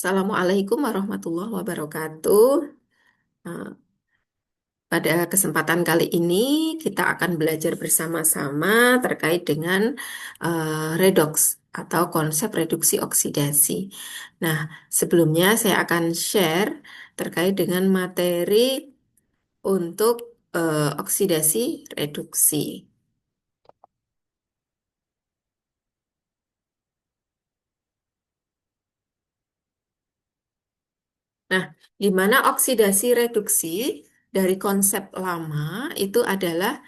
Assalamualaikum warahmatullahi wabarakatuh. Nah, pada kesempatan kali ini kita akan belajar bersama-sama terkait dengan redox atau konsep reduksi oksidasi. Nah, sebelumnya saya akan share terkait dengan materi untuk oksidasi reduksi. Nah, di mana oksidasi reduksi dari konsep lama itu adalah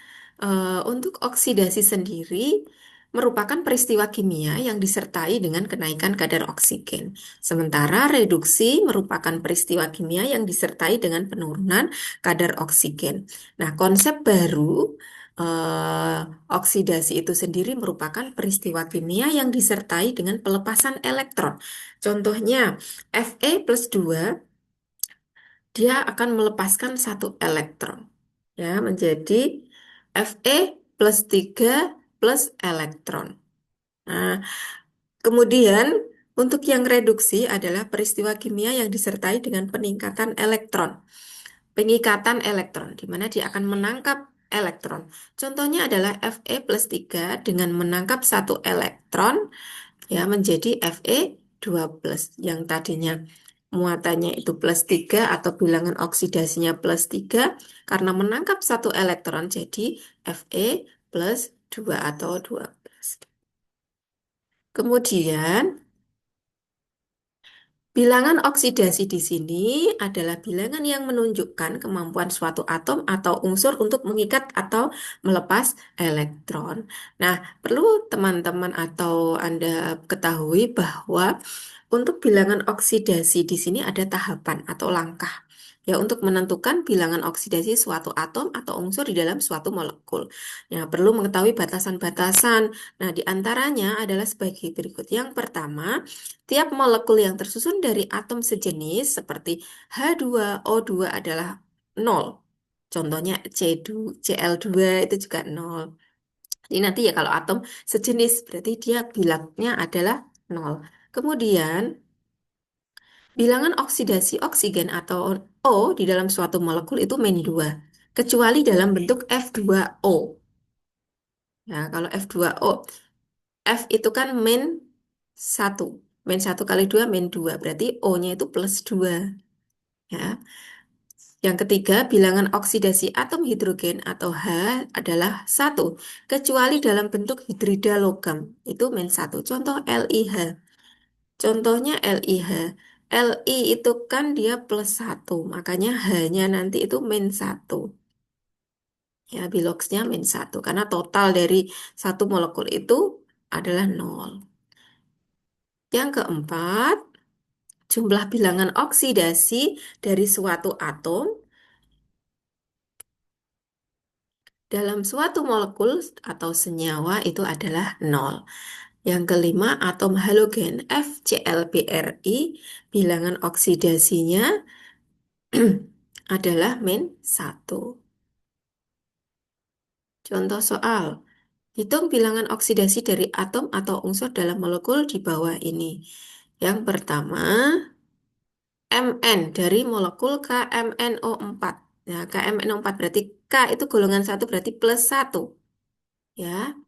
untuk oksidasi sendiri merupakan peristiwa kimia yang disertai dengan kenaikan kadar oksigen. Sementara reduksi merupakan peristiwa kimia yang disertai dengan penurunan kadar oksigen. Nah, konsep baru eh, oksidasi itu sendiri merupakan peristiwa kimia yang disertai dengan pelepasan elektron. Contohnya, Fe+2 dia akan melepaskan satu elektron ya menjadi Fe+3 plus elektron. Nah, kemudian untuk yang reduksi adalah peristiwa kimia yang disertai dengan peningkatan elektron. Pengikatan elektron di mana dia akan menangkap elektron. Contohnya adalah Fe+3 dengan menangkap satu elektron ya menjadi Fe2+ yang tadinya muatannya itu +3 atau bilangan oksidasinya +3 karena menangkap satu elektron jadi Fe+2 atau 12. Kemudian bilangan oksidasi di sini adalah bilangan yang menunjukkan kemampuan suatu atom atau unsur untuk mengikat atau melepas elektron. Nah, perlu teman-teman atau Anda ketahui bahwa untuk bilangan oksidasi di sini ada tahapan atau langkah. Ya, untuk menentukan bilangan oksidasi suatu atom atau unsur di dalam suatu molekul. Ya, perlu mengetahui batasan-batasan. Nah, di antaranya adalah sebagai berikut. Yang pertama, tiap molekul yang tersusun dari atom sejenis seperti H2O2 adalah nol. Contohnya C2, Cl2 itu juga nol. Jadi nanti ya kalau atom sejenis berarti dia bilangnya adalah nol. Kemudian bilangan oksidasi oksigen atau O di dalam suatu molekul itu -2, kecuali dalam bentuk F2O. Nah, kalau F2O, F itu kan -1. -1 kali 2 -2. Berarti O-nya itu +2. Ya. Yang ketiga, bilangan oksidasi atom hidrogen atau H adalah 1. Kecuali dalam bentuk hidrida logam. Itu -1. Contoh LiH. Contohnya LiH. Li itu kan dia +1. Makanya H-nya nanti itu -1. Ya, biloxnya -1. Karena total dari satu molekul itu adalah nol. Yang keempat, jumlah bilangan oksidasi dari suatu atom dalam suatu molekul atau senyawa itu adalah nol. Yang kelima, atom halogen FClBrI, bilangan oksidasinya adalah -1. Contoh soal, hitung bilangan oksidasi dari atom atau unsur dalam molekul di bawah ini. Yang pertama, Mn dari molekul KMNO4. Nah, KMNO4 berarti K itu golongan satu berarti +1. Ya,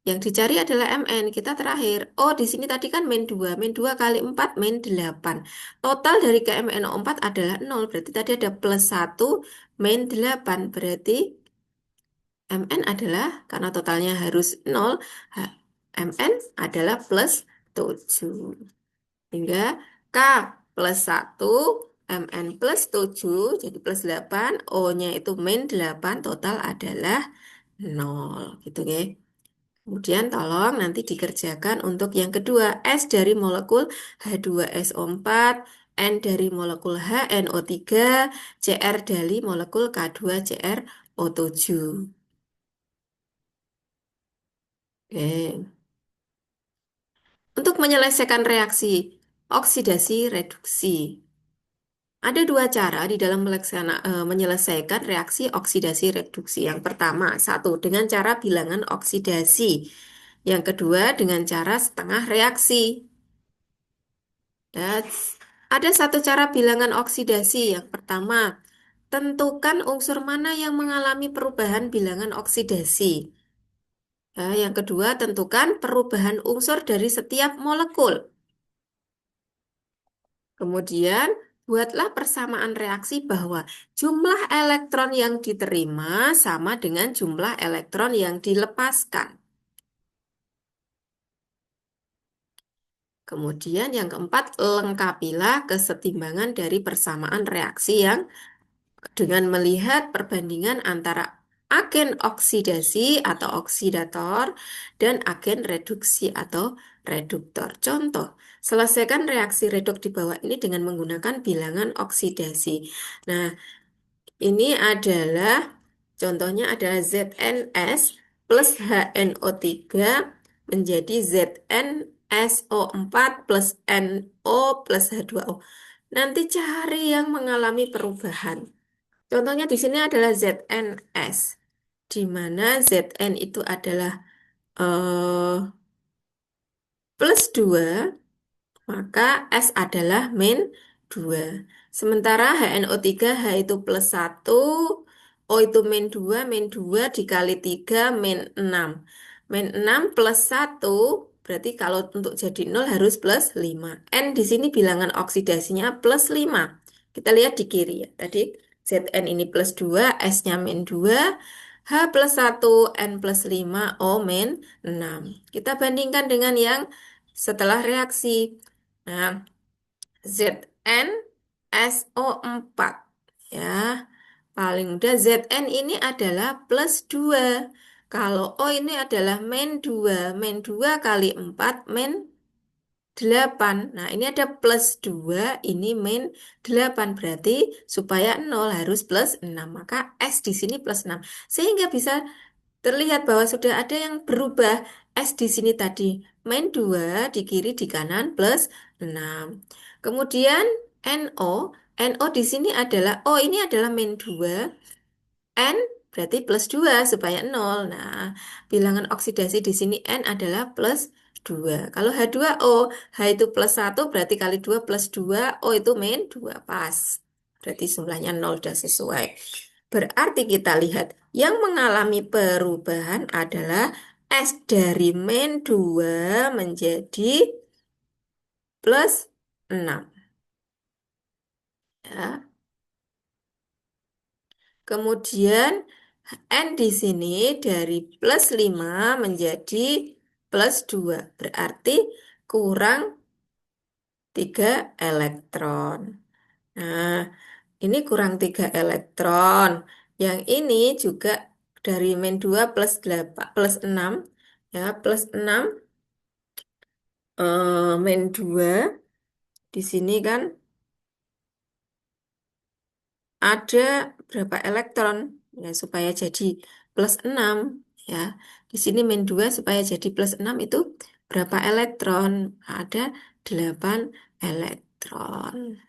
yang dicari adalah Mn. Kita terakhir. Oh, di sini tadi kan -2. -2 kali 4 -8. Total dari KMNO4 adalah nol. Berarti tadi ada +1 -8. Berarti Mn adalah, karena totalnya harus nol, Mn adalah +7. Hingga K +1, Mn +7, jadi +8, O-nya itu -8, total adalah nol. Gitu ya. Kemudian tolong nanti dikerjakan untuk yang kedua, S dari molekul H2SO4, N dari molekul HNO3, Cr dari molekul K2CrO7. Oke. Untuk menyelesaikan reaksi oksidasi reduksi, ada dua cara di dalam menyelesaikan reaksi oksidasi reduksi. Yang pertama, satu dengan cara bilangan oksidasi. Yang kedua dengan cara setengah reaksi. Ada satu cara bilangan oksidasi. Yang pertama, tentukan unsur mana yang mengalami perubahan bilangan oksidasi. Ya, yang kedua, tentukan perubahan unsur dari setiap molekul. Kemudian, buatlah persamaan reaksi bahwa jumlah elektron yang diterima sama dengan jumlah elektron yang dilepaskan. Kemudian, yang keempat, lengkapilah kesetimbangan dari persamaan reaksi yang dengan melihat perbandingan antara agen oksidasi atau oksidator dan agen reduksi atau reduktor. Contoh, selesaikan reaksi reduk di bawah ini dengan menggunakan bilangan oksidasi. Nah, ini adalah contohnya adalah ZNS plus HNO3 menjadi ZnSO4 plus NO plus H2O. Nanti cari yang mengalami perubahan. Contohnya di sini adalah ZNS, di mana Zn itu adalah eh, plus 2, maka S adalah min 2. Sementara HNO3, H itu plus 1, O itu min 2 dikali 3 min 6. Min 6 plus 1, berarti kalau untuk jadi nol harus plus 5. N di sini bilangan oksidasinya plus 5. Kita lihat di kiri ya. Tadi Zn ini plus 2, S-nya min 2, H plus 1, N plus 5, O min 6. Kita bandingkan dengan yang setelah reaksi. Nah, ZnSO4 ya. Paling mudah Zn ini adalah plus 2. Kalau O ini adalah min 2. Min 2 kali 4 min 8. Nah, ini ada plus 2, ini min 8. Berarti supaya nol harus plus 6. Maka S di sini plus 6. Sehingga bisa terlihat bahwa sudah ada yang berubah. S di sini tadi main 2 di kiri di kanan plus 6. Kemudian NO, NO di sini adalah, oh ini adalah main 2, N berarti plus 2 supaya nol. Nah, bilangan oksidasi di sini N adalah plus 2. Kalau H2O, H itu plus 1 berarti kali 2 plus 2, O itu min 2 pas. Berarti jumlahnya nol sudah sesuai. Berarti kita lihat yang mengalami perubahan adalah S dari min 2 menjadi plus 6. Ya. Kemudian N di sini dari plus 5 menjadi plus 2. Berarti kurang 3 elektron. Nah, ini kurang 3 elektron. Yang ini juga dari min 2 plus 8, plus 6. Ya, plus 6 min 2. Di sini kan ada berapa elektron ya supaya jadi plus 6 ya. Di sini min 2 supaya jadi plus 6 itu berapa elektron? Ada 8 elektron.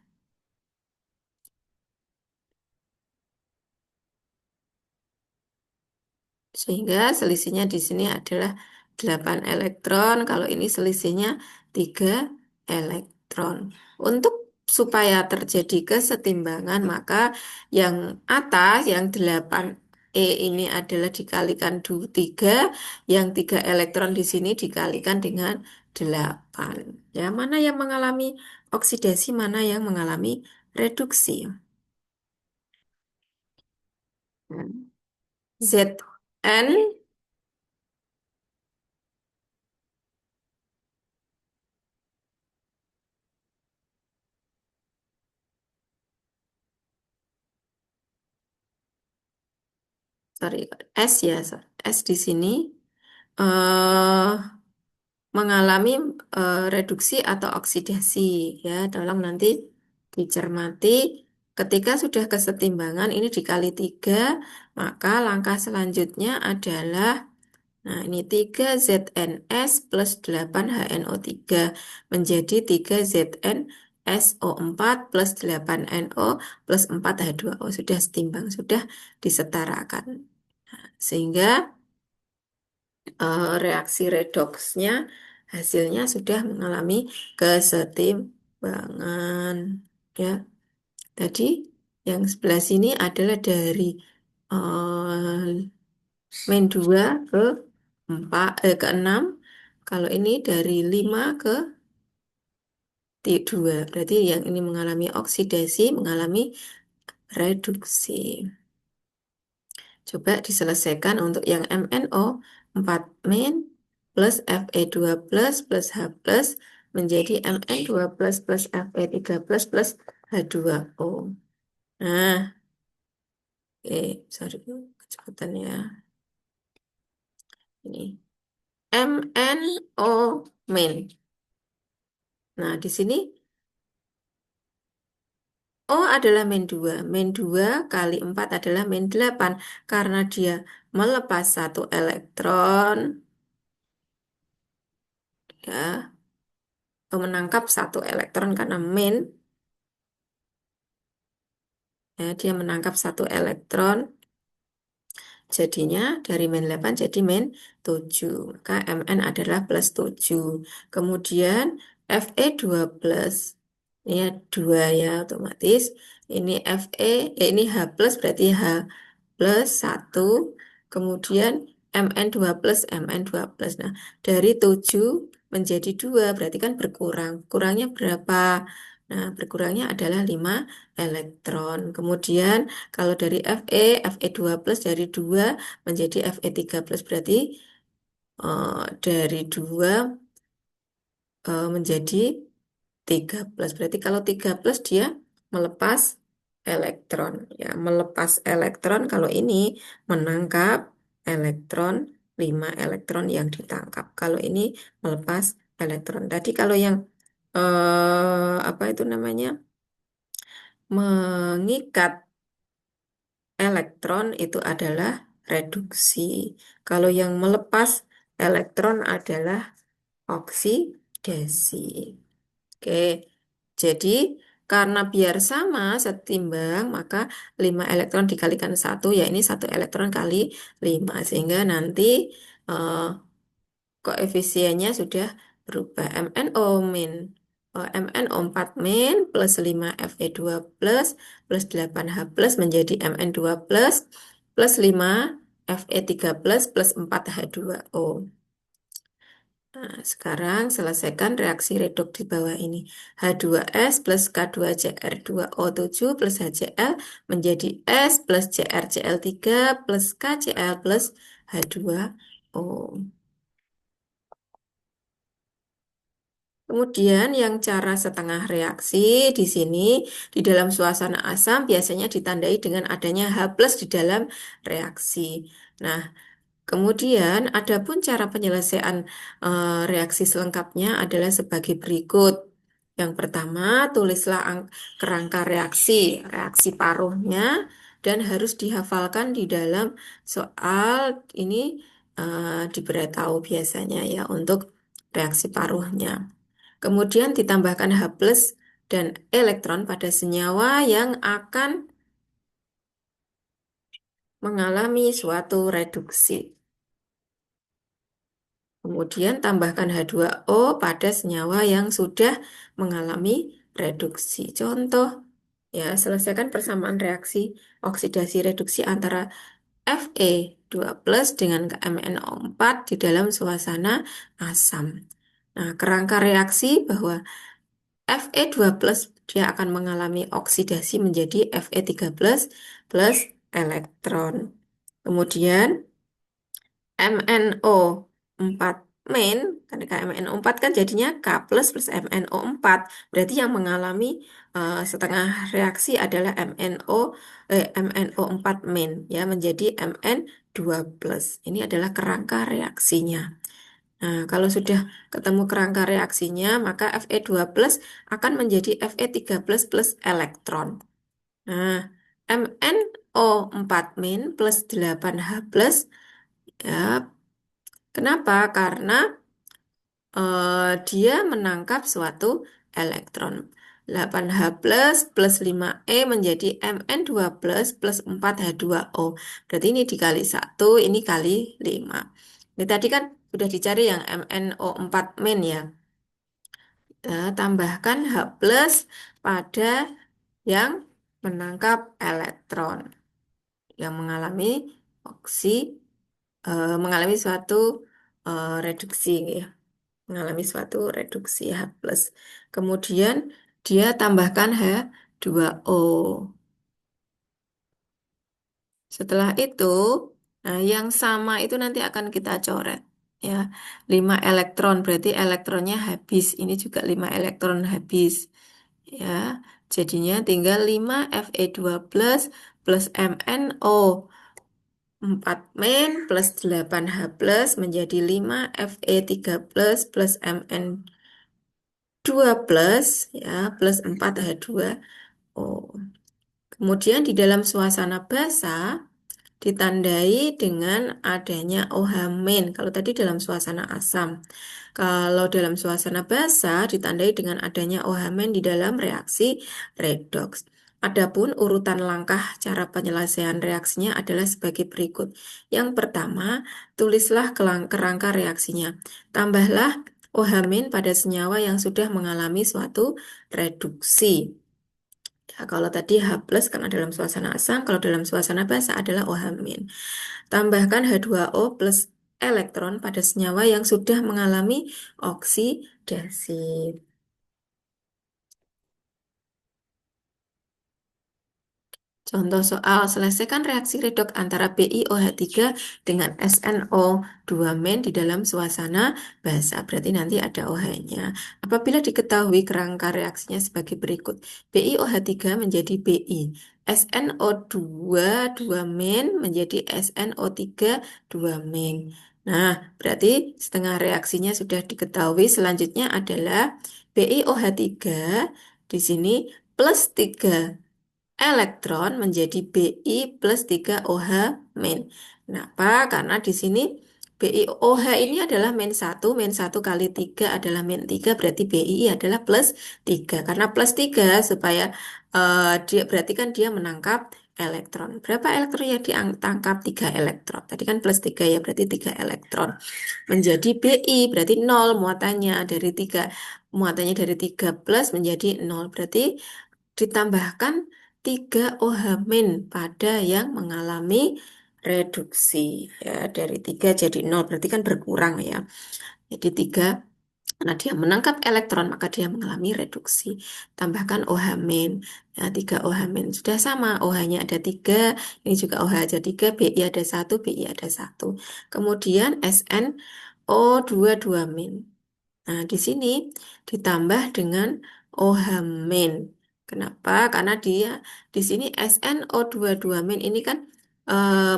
Sehingga selisihnya di sini adalah 8 elektron, kalau ini selisihnya 3 elektron. Untuk supaya terjadi kesetimbangan, maka yang atas, yang 8E ini adalah dikalikan 3, yang 3 elektron di sini dikalikan dengan 8. Ya, mana yang mengalami oksidasi, mana yang mengalami reduksi. Zn sorry, S ya, S di sini eh, mengalami reduksi atau oksidasi ya. Tolong nanti dicermati ketika sudah kesetimbangan ini dikali 3, maka langkah selanjutnya adalah nah ini 3 ZnS plus 8 HNO3 menjadi 3 ZnSO4 plus 8 NO plus 4 H2O. Sudah setimbang, sudah disetarakan. Sehingga reaksi redoksnya hasilnya sudah mengalami kesetimbangan. pertimbangan. Ya, tadi yang sebelah sini adalah dari min 2 ke 6. Kalau ini dari 5 ke 2. Berarti yang ini mengalami oksidasi, mengalami reduksi. Coba diselesaikan untuk yang MnO 4 min plus Fe2 plus H plus menjadi Mn2 plus Fe3 plus H2O. Nah, sorry, kecepatannya. Ini MnO min. Nah, di sini O adalah min 2. Min 2 kali 4 adalah min 8. Karena dia melepas satu elektron, ya, menangkap satu elektron karena min, ya, dia menangkap satu elektron. Jadinya dari min 8 jadi min 7. Maka Mn adalah plus 7. Kemudian Fe2 plus. Ini 2 ya otomatis. Ini Fe, ini H plus berarti H plus 1. Kemudian Mn2 plus Mn2 plus. Nah, dari 7 menjadi 2 berarti kan berkurang. Kurangnya berapa? Nah, berkurangnya adalah 5 elektron. Kemudian kalau dari Fe2 plus dari 2 menjadi Fe3 plus berarti dari 2 menjadi 3 plus. Berarti kalau 3 plus dia melepas elektron. Ya, melepas elektron kalau ini menangkap elektron, 5 elektron yang ditangkap. Kalau ini melepas elektron. Tadi kalau yang apa itu namanya? Mengikat elektron itu adalah reduksi. Kalau yang melepas elektron adalah oksidasi. Oke, jadi karena biar sama setimbang, maka 5 elektron dikalikan satu, ya ini 1 elektron kali 5. Sehingga nanti eh, koefisiennya sudah berubah. MnO min MnO 4 min plus 5 Fe2 plus 8 H plus menjadi Mn2 plus 5 Fe3 plus 4 H2O. Nah, sekarang selesaikan reaksi reduk di bawah ini. H2S plus K2Cr2O7 plus HCl menjadi S plus CrCl3 plus KCl plus H2O. Kemudian yang cara setengah reaksi di sini di dalam suasana asam biasanya ditandai dengan adanya H plus di dalam reaksi. Nah, kemudian adapun cara penyelesaian reaksi selengkapnya adalah sebagai berikut. Yang pertama, tulislah kerangka reaksi, reaksi paruhnya dan harus dihafalkan di dalam soal ini diberitahu biasanya ya untuk reaksi paruhnya. Kemudian ditambahkan H plus dan elektron pada senyawa yang akan mengalami suatu reduksi. Kemudian tambahkan H2O pada senyawa yang sudah mengalami reduksi. Contoh, ya, selesaikan persamaan reaksi oksidasi reduksi antara Fe2 plus dengan MnO4 di dalam suasana asam. Nah, kerangka reaksi bahwa Fe2 plus dia akan mengalami oksidasi menjadi Fe3 plus elektron. Kemudian MnO 4 min, karena MnO 4 kan jadinya K plus MnO 4. Berarti yang mengalami setengah reaksi adalah MnO 4 min ya menjadi Mn2 plus. Ini adalah kerangka reaksinya. Nah, kalau sudah ketemu kerangka reaksinya, maka Fe2 plus akan menjadi Fe3 plus elektron. Nah, MnO 4 min plus 8H plus, ya, kenapa? Karena dia menangkap suatu elektron. 8H plus 5E menjadi Mn2 plus 4H2O. Berarti ini dikali 1, ini kali 5. Ini tadi kan sudah dicari yang MnO 4 min ya. Tambahkan H plus pada yang menangkap elektron yang oksi mengalami suatu reduksi ya, mengalami suatu reduksi H plus. Kemudian dia tambahkan H2O. Setelah itu, nah yang sama itu nanti akan kita coret ya. 5 elektron berarti elektronnya habis. Ini juga 5 elektron habis ya. Jadinya tinggal 5 Fe2 plus plus MnO 4 min plus 8 H plus menjadi 5 Fe3 plus plus Mn2 plus ya plus 4 H2O. Kemudian di dalam suasana basa ditandai dengan adanya OH-. Kalau tadi dalam suasana asam. Kalau dalam suasana basa ditandai dengan adanya OH- di dalam reaksi redoks. Adapun urutan langkah cara penyelesaian reaksinya adalah sebagai berikut. Yang pertama, tulislah kerangka reaksinya. Tambahlah OH- pada senyawa yang sudah mengalami suatu reduksi. Ya, kalau tadi H plus karena dalam suasana asam, kalau dalam suasana basa adalah OH-. Tambahkan H2O plus elektron pada senyawa yang sudah mengalami oksidasi. Contoh soal selesaikan reaksi redoks antara BiOH3 dengan SNO2- di dalam suasana basa. Berarti nanti ada OH-nya. Apabila diketahui kerangka reaksinya sebagai berikut. BiOH3 menjadi Bi. SNO2 2- menjadi SNO3 2-. Nah, berarti setengah reaksinya sudah diketahui. Selanjutnya adalah BiOH3 di sini plus 3 elektron menjadi Bi plus 3 OH-. Kenapa? Karena di sini BiOH ini adalah min 1 kali 3 adalah min 3 berarti Bi adalah plus 3. Karena plus 3 supaya dia berarti kan dia menangkap elektron. Berapa elektron yang ditangkap? 3 elektron. Tadi kan plus 3 ya, berarti 3 elektron. Menjadi Bi berarti 0 muatannya dari 3. Muatannya dari 3 plus menjadi 0. Berarti ditambahkan 3 OH- pada yang mengalami reduksi ya dari 3 jadi 0 berarti kan berkurang ya. Jadi 3 karena dia menangkap elektron maka dia mengalami reduksi. Tambahkan OH-. Ya, 3 OH- sudah sama OH-nya ada 3, ini juga OH ada 3, Bi ada 1, Bi ada 1. Kemudian SNO2 2-. Nah, di sini ditambah dengan OH-. Kenapa? Karena dia di sini SNO2 2- ini kan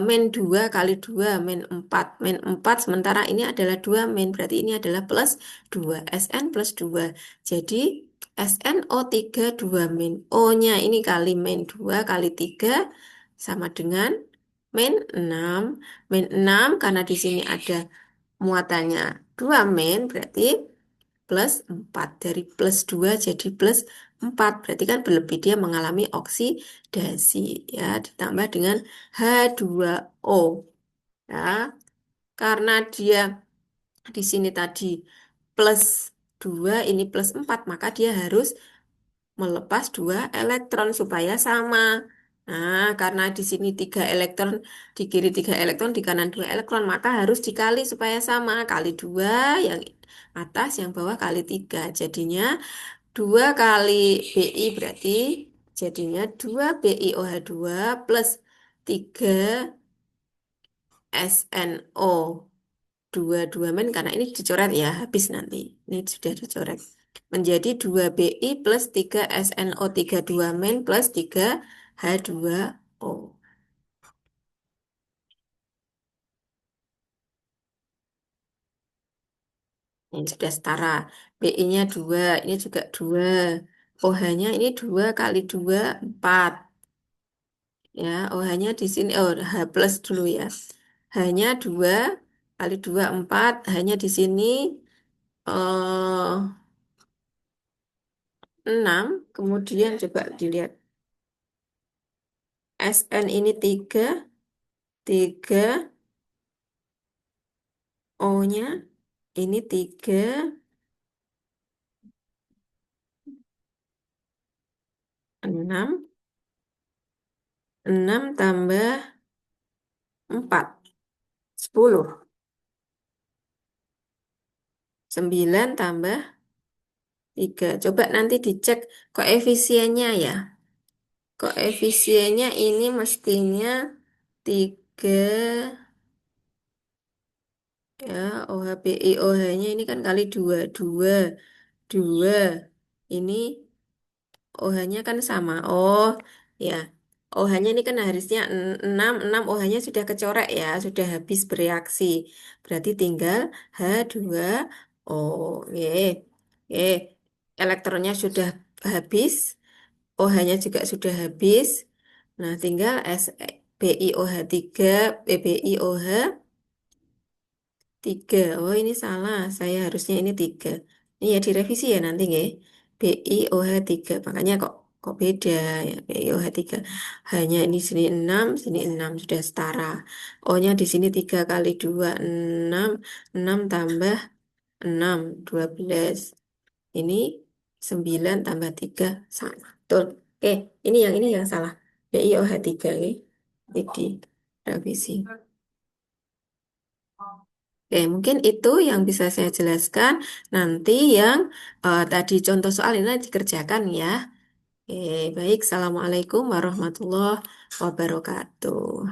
min 2 kali 2 min 4. Min 4 sementara ini adalah 2-, berarti ini adalah plus 2. SN plus 2. Jadi SNO3 2-. O-nya ini kali min 2 kali 3 sama dengan min 6. Min 6 karena di sini ada muatannya 2-, berarti plus 4. Dari plus 2 jadi plus 4. Berarti kan berlebih dia mengalami oksidasi ya ditambah dengan H2O ya. Karena dia di sini tadi plus 2 ini plus 4 maka dia harus melepas 2 elektron supaya sama. Nah, karena di sini 3 elektron, di kiri 3 elektron, di kanan 2 elektron, maka harus dikali supaya sama. Kali 2 yang atas, yang bawah kali 3. Jadinya 2 kali Bi berarti jadinya 2 BiOH2 plus 3 SNO2 karena ini dicoret ya, habis nanti. Ini sudah dicoret. Menjadi 2 Bi plus 3 SNO3 2- plus 3 H2O. Ini sudah setara. Bi-nya 2, ini juga 2. OH-nya ini 2 kali 2 4. Ya, OH-nya di sini, oh H plus dulu ya. H-nya 2 kali 2 4. H-nya di sini eh 6. Kemudian coba dilihat. SN ini 3, 3, O-nya ini 3, enam tambah 4 10. 9 tambah 3. Coba nanti dicek koefisiennya ya. Koefisiennya ini mestinya 3 ya. OH, BI, OH-nya ini kan kali 2 2 2. Ini OH-nya kan sama. Oh, ya. OH-nya ini kan harusnya 6 6 OH-nya sudah kecorek ya, sudah habis bereaksi. Berarti tinggal H2O. Oke. Oke. Elektronnya sudah habis, OH-nya juga sudah habis. Nah, tinggal BiOH3, BiOH 3. Oh, ini salah. Saya harusnya ini 3. Ini ya direvisi ya nanti nggih. BiOH3. Makanya kok beda ya BiOH3. Hanya ini sini 6, sini 6 sudah setara. O-nya di sini 3 kali 2 6, 6 tambah 6 12. Ini 9 tambah 3 sama. Betul. Oke, ini yang salah. BiOH3 nggih. Jadi revisi. Oke, mungkin itu yang bisa saya jelaskan. Nanti yang tadi contoh soal ini dikerjakan ya. Oke, baik. Assalamualaikum warahmatullahi wabarakatuh.